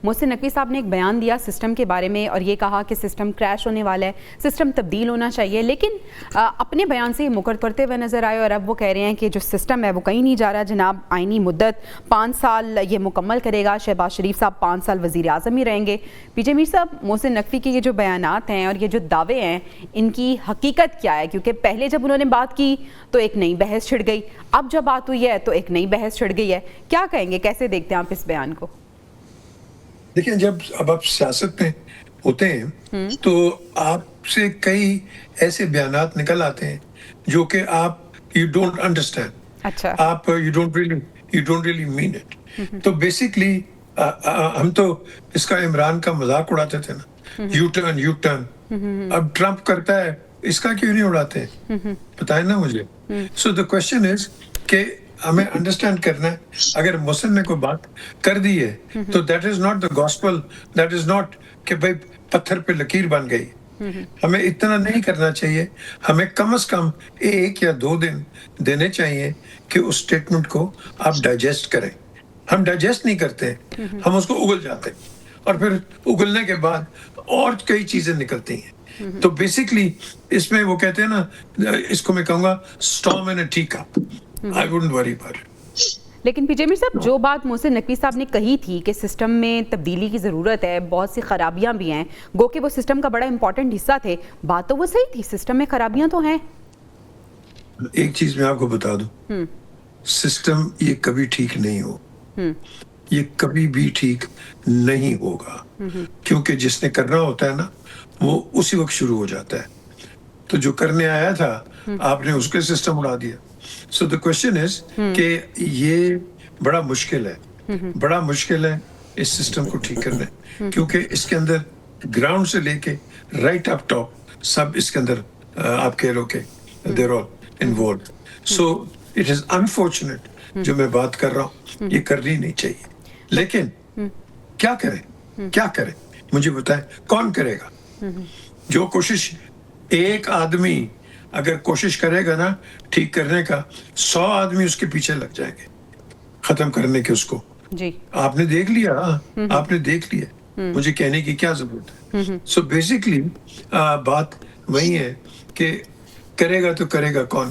محسن نقوی صاحب نے ایک بیان دیا سسٹم کے بارے میں اور یہ کہا کہ سسٹم کریش ہونے والا ہے, سسٹم تبدیل ہونا چاہیے, لیکن اپنے بیان سے یہ مکر کرتے ہوئے نظر آئے اور اب وہ کہہ رہے ہیں کہ جو سسٹم ہے وہ کہیں نہیں جا رہا جناب. آئینی مدت 5 سال یہ مکمل کرے گا. شہباز شریف صاحب 5 سال وزیر اعظم ہی رہیں گے. پی جے میر صاحب, محسن نقوی کے یہ جو بیانات ہیں اور یہ جو دعوے ہیں ان کی حقیقت کیا ہے؟ کیونکہ پہلے جب انہوں نے بات کی تو ایک نئی بحث چھڑ گئی, اب جب بات ہوئی ہے تو ایک نئی بحث چھڑ گئی ہے. کیا کہیں گے, کیسے دیکھتے ہیں آپ اس بیان کو؟ دیکھیں, جب اب آپ سیاست میں ہوتے ہیں تو آپ سے کئی ایسے بیانات نکل آتے ہیں جو کہ آپ یو ڈونٹ انڈرسٹینڈ, اچھا, آپ you don't really mean it. تو بیسکلی ہم تو اس کا عمران کا مذاق اڑاتے تھے نا, یو ٹرن. اب ٹرمپ کرتا ہے, اس کا کیوں نہیں اڑاتے؟ بتائیں نا مجھے. سو دا کوشچن از کہ ہمیں انڈرسٹینڈ کرنا ہے, اگر محسن نے کوئی بات کر دی ہے تو that is not the gospel, that is not کہ بھائی پتھر پہ لکیر بن گئی. ہمیں اتنا نہیں کرنا چاہیے, ہمیں کم از کم 1 یا 2 دن دینے چاہیے کہ اس اسٹیٹمنٹ کو آپ ڈائجسٹ کریں. ہم ڈائجسٹ نہیں کرتے, ہم اس کو اگل جاتے ہیں اور پھر اگلنے کے بعد اور کئی چیزیں نکلتی ہیں. تو بیسکلی اس میں وہ کہتے ہیں نا, اس کو میں کہوں گا storm in a teacup. I wouldn't worry about it. لیکن پی جے میر صاحب, جو بات محسن نقوی صاحب نے کہی تھی کہ سسٹم میں تبدیلی کی ضرورت ہے, بہت سی خرابیاں بھی ہیں, گو کہ وہ سسٹم کا بڑا امپورٹنٹ حصہ تھے, بات تو وہ صحیح تھی, سسٹم میں خرابیاں تو ہیں. ایک چیز میں آپ کو بتا دوں, سسٹم یہ کبھی ٹھیک نہیں ہو, یہ کبھی بھی ٹھیک نہیں ہوگا, کیونکہ جس نے کرنا ہوتا ہے نا وہ اسی وقت شروع ہو جاتا ہے. تو جو کرنے آیا تھا آپ نے اس کے سسٹم اڑا دیا. سو دا کوشچن از کہ یہ بڑا مشکل ہے اس سسٹم کو ٹھیک کرنا, کیونکہ اس کے اندر گراؤنڈ سے لے کے رائٹ اپ ٹاپ سب اس کے اندر آپ کہہ لو کہ they're all involved. So it is unfortunate جو میں بات کر رہا ہوں, یہ کرنی نہیں چاہیے. لیکن کیا کریں مجھے بتائیں, کون کرے گا؟ جو کوشش ایک آدمی اگر کوشش کرے گا نا ٹھیک کرنے کا, 100 آدمی اس کے پیچھے لگ جائیں گے ختم کرنے کے اس کو. جی, آپ نے دیکھ لیا, مجھے کہنے کی کیا ضرورت ہے. سو بیسکلی بات وہی ہے کہ کرے گا تو کرے گا کون.